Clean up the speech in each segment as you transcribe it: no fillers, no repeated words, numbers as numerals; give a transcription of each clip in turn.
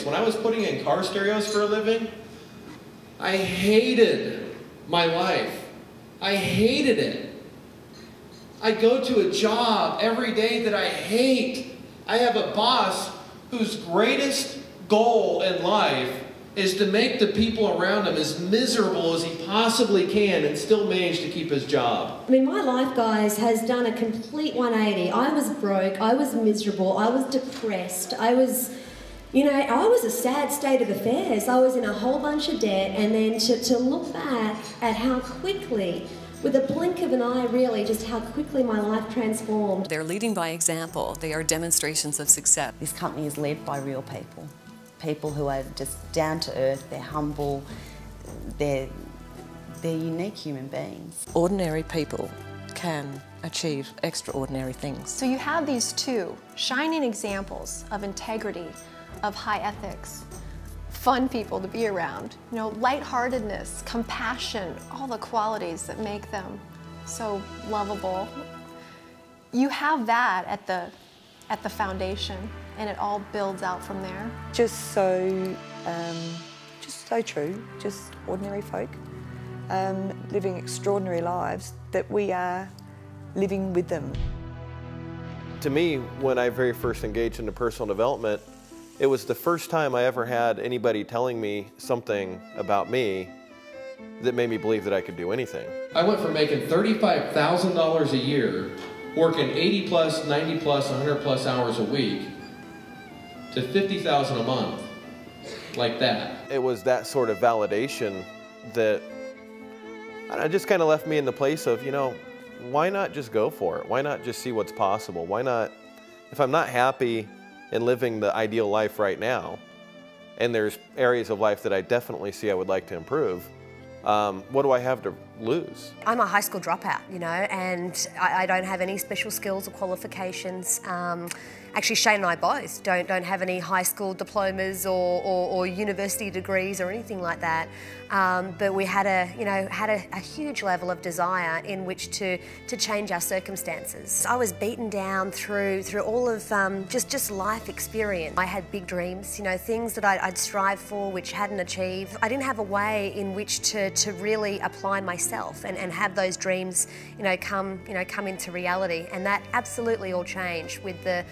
When I was putting in car stereos for a living, I hated my life. I hated it. I go to a job every day that I hate. I have a boss whose greatest goal in life is to make the people around him as miserable as he possibly can and still manage to keep his job. I mean, my life, guys, has done a complete 180. I was broke, I was miserable, I was depressed, I was a sad state of affairs. I was in a whole bunch of debt, and then to look back at how quickly, with a blink of an eye really, just how quickly my life transformed. They're leading by example. They are demonstrations of success. This company is led by real people. People who are just down to earth, they're humble, they're unique human beings. Ordinary people can achieve extraordinary things. So you have these two shining examples of integrity, of high ethics, fun people to be around, lightheartedness, compassion, all the qualities that make them so lovable. You have that at the foundation, and it all builds out from there. Just so true, just ordinary folk, living extraordinary lives that we are living with them. To me, when I very first engaged into personal development, it was the first time I ever had anybody telling me something about me that made me believe that I could do anything. I went from making $35,000 a year, working 80 plus, 90 plus, 100 plus hours a week, to $50,000 a month, like that. It was that sort of validation that just kind of left me in the place of, why not just go for it? Why not just see what's possible? Why not, if I'm not happy in living the ideal life right now, and there's areas of life that I definitely see I would like to improve, what do I have to lose? I'm a high school dropout, and I don't have any special skills or qualifications. Actually, Shane and I both don't have any high school diplomas or university degrees or anything like that. But we had a huge level of desire in which to change our circumstances. I was beaten down through all of just life experience. I had big dreams, things that I'd strive for which hadn't achieved. I didn't have a way in which to really apply myself and have those dreams, come into reality. And that absolutely all changed with the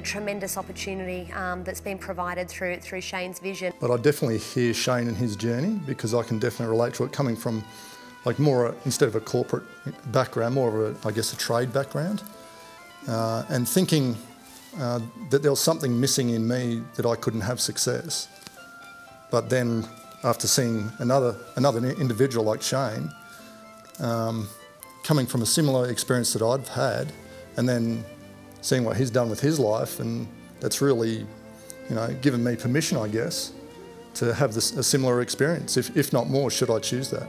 tremendous opportunity that's been provided through Shane's vision. But I definitely hear Shane and his journey, because I can definitely relate to it, coming from more, instead of a corporate background, more of a trade background, and thinking that there was something missing in me that I couldn't have success. But then after seeing another individual like Shane, coming from a similar experience that I've had, and then seeing what he's done with his life, and that's really, given me permission, I guess, to have a similar experience, if not more, should I choose that.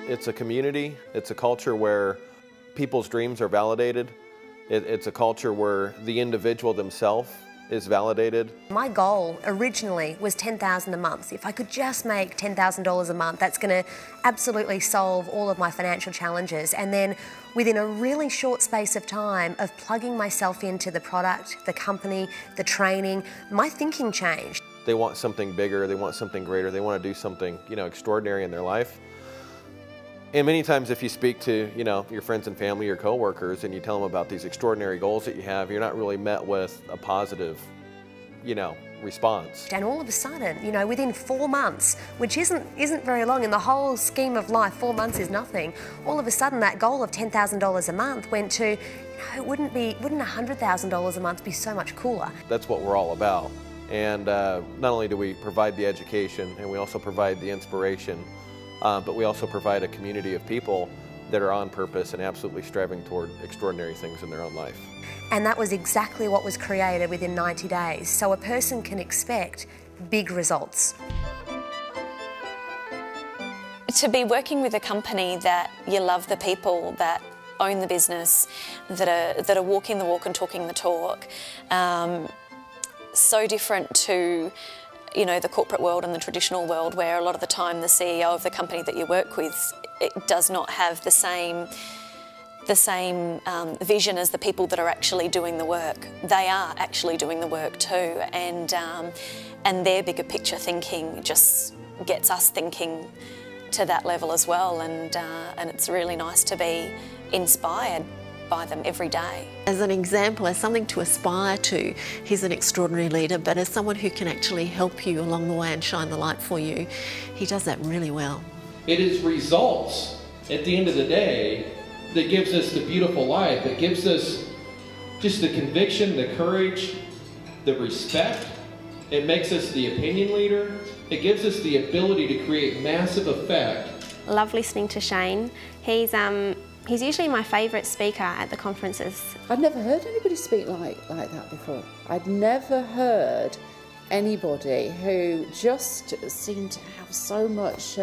It's a community, it's a culture where people's dreams are validated. It's a culture where the individual themselves is validated. My goal originally was $10,000 a month. If I could just make $10,000 a month, that's going to absolutely solve all of my financial challenges. And then within a really short space of time of plugging myself into the product, the company, the training, my thinking changed. They want something bigger, they want something greater, they want to do something, extraordinary in their life. And many times if you speak to, your friends and family or coworkers and you tell them about these extraordinary goals that you have, you're not really met with a positive, response. And all of a sudden, within 4 months, which isn't very long in the whole scheme of life, 4 months is nothing. All of a sudden that goal of $10,000 a month went to, wouldn't $100,000 a month be so much cooler? That's what we're all about. And not only do we provide the education, and we also provide the inspiration, but we also provide a community of people that are on purpose and absolutely striving toward extraordinary things in their own life. And that was exactly what was created within 90 days. So a person can expect big results. To be working with a company that you love the people that own the business, that are walking the walk and talking the talk, so different to the corporate world and the traditional world, where a lot of the time the CEO of the company that you work with, it does not have the same the same vision as the people that are actually doing the work. They are actually doing the work too, and their bigger picture thinking just gets us thinking to that level as well, and it's really nice to be inspired by them every day. As an example, as something to aspire to, he's an extraordinary leader, but as someone who can actually help you along the way and shine the light for you, he does that really well. It is results at the end of the day that gives us the beautiful life, that gives us just the conviction, the courage, the respect. It makes us the opinion leader. It gives us the ability to create massive effect. Love listening to Shane. He's usually my favourite speaker at the conferences. I'd never heard anybody speak like that before. I'd never heard anybody who just seemed to have so much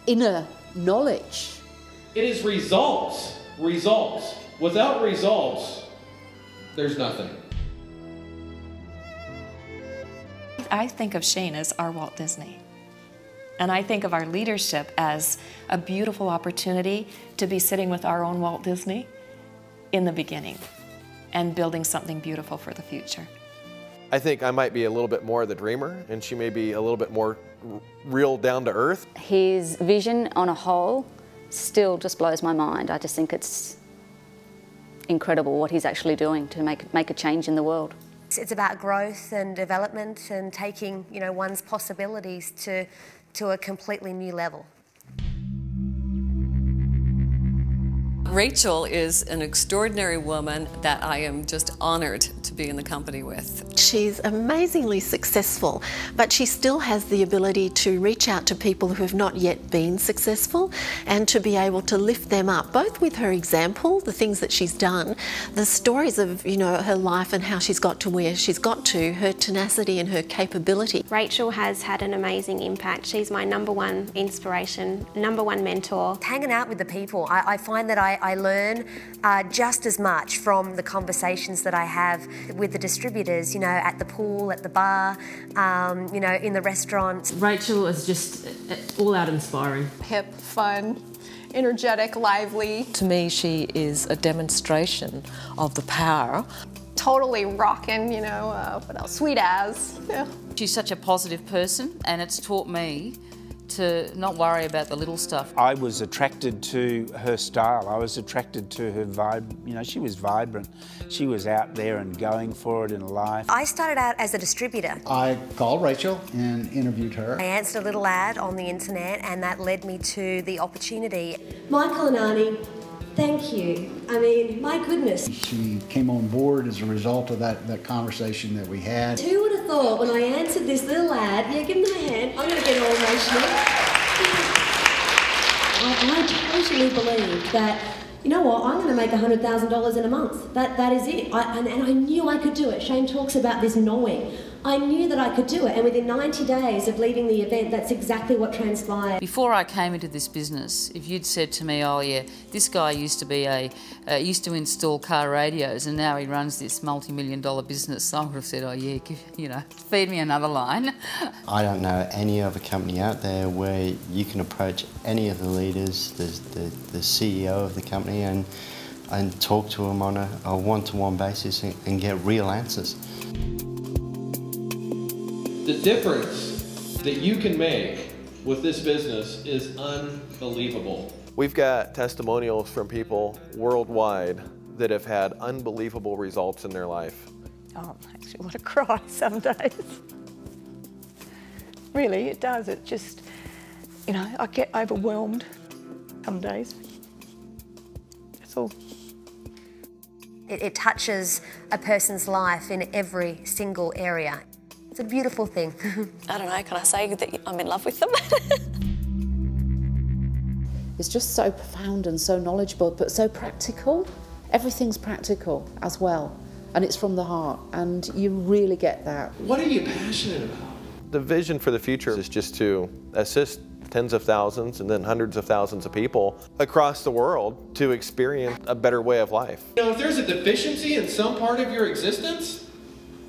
inner knowledge. It is results. Results. Without results, there's nothing. I think of Shane as our Walt Disney. And I think of our leadership as a beautiful opportunity to be sitting with our own Walt Disney in the beginning and building something beautiful for the future. I think I might be a little bit more the dreamer, and she may be a little bit more real down to earth. His vision on a whole still just blows my mind. I just think it's incredible what he's actually doing to make a change in the world. It's about growth and development and taking, you know, one's possibilities to a completely new level. Rachel is an extraordinary woman that I am just honoured to be in the company with. She's amazingly successful, but she still has the ability to reach out to people who have not yet been successful and to be able to lift them up, both with her example, the things that she's done, the stories of, you know, her life and how she's got to where she's got to, her tenacity and her capability. Rachel has had an amazing impact. She's my #1 inspiration, #1 mentor. Hanging out with the people, I find that I learn just as much from the conversations that I have with the distributors, you know, at the pool, at the bar, you know, in the restaurants. Rachel is just all out inspiring. Hip, fun, energetic, lively. To me, she is a demonstration of the power. Totally rockin', you know, what else? Sweet as. Yeah. She's such a positive person, and it's taught me to not worry about the little stuff. I was attracted to her style. I was attracted to her vibe. You know, she was vibrant. She was out there and going for it in life. I started out as a distributor. I called Rachel and interviewed her. I answered a little ad on the internet, and that led me to the opportunity. Michael and Arnie, thank you. I mean, my goodness. She came on board as a result of that conversation that we had. Who would have thought when I answered this little ad, yeah, give them a hand, I'm going to get all emotional. I totally believed that, you know what, I'm going to make $100,000 in a month. That is it. And I knew I could do it. Shane talks about this knowing. I knew that I could do it, and within 90 days of leaving the event, that's exactly what transpired. Before I came into this business, if you'd said to me, oh yeah, this guy used to install car radios and now he runs this multi-million-dollar business, I would have said, oh yeah, you know, feed me another line. I don't know any other company out there where you can approach any of the leaders, the CEO of the company, and talk to them on a one-to-one basis and get real answers. The difference that you can make with this business is unbelievable. We've got testimonials from people worldwide that have had unbelievable results in their life. Oh, I actually want to cry some days. Really, it does. It just, you know, I get overwhelmed some days. That's all. It touches a person's life in every single area. It's a beautiful thing. I don't know, can I say that I'm in love with them? It's just so profound and so knowledgeable, but so practical. Everything's practical as well, and it's from the heart, and you really get that. What are you passionate about? The vision for the future is just to assist tens of thousands and then hundreds of thousands of people across the world to experience a better way of life. You know, if there's a deficiency in some part of your existence,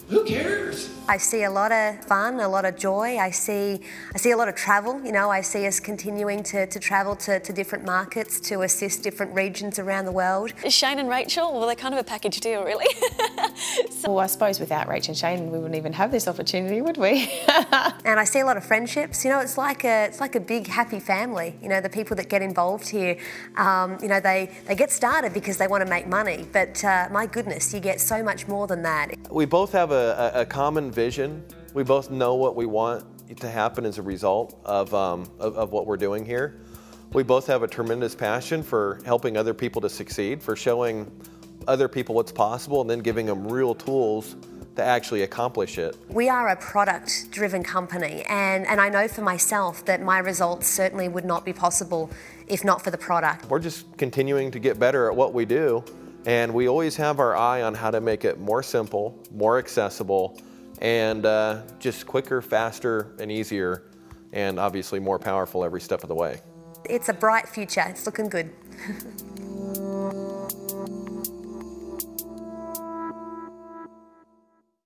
who cares? years. I see a lot of fun, a lot of joy. I see a lot of travel. You know, I see us continuing to travel to different markets to assist different regions around the world. Shane and Rachel, well, they're kind of a package deal, really. Well, I suppose without Rach and Shane, we wouldn't even have this opportunity, would we? And I see a lot of friendships. You know, it's like a big happy family. You know, the people that get involved here, you know, they get started because they want to make money. But my goodness, you get so much more than that. We both have a common vision. We both know what we want to happen as a result of what we're doing here. We both have a tremendous passion for helping other people to succeed, for showing other people what's possible and then giving them real tools to actually accomplish it. We are a product-driven company, and I know for myself that my results certainly would not be possible if not for the product. We're just continuing to get better at what we do, and we always have our eye on how to make it more simple, more accessible, and just quicker, faster, and easier, and obviously more powerful every step of the way. It's a bright future. It's looking good.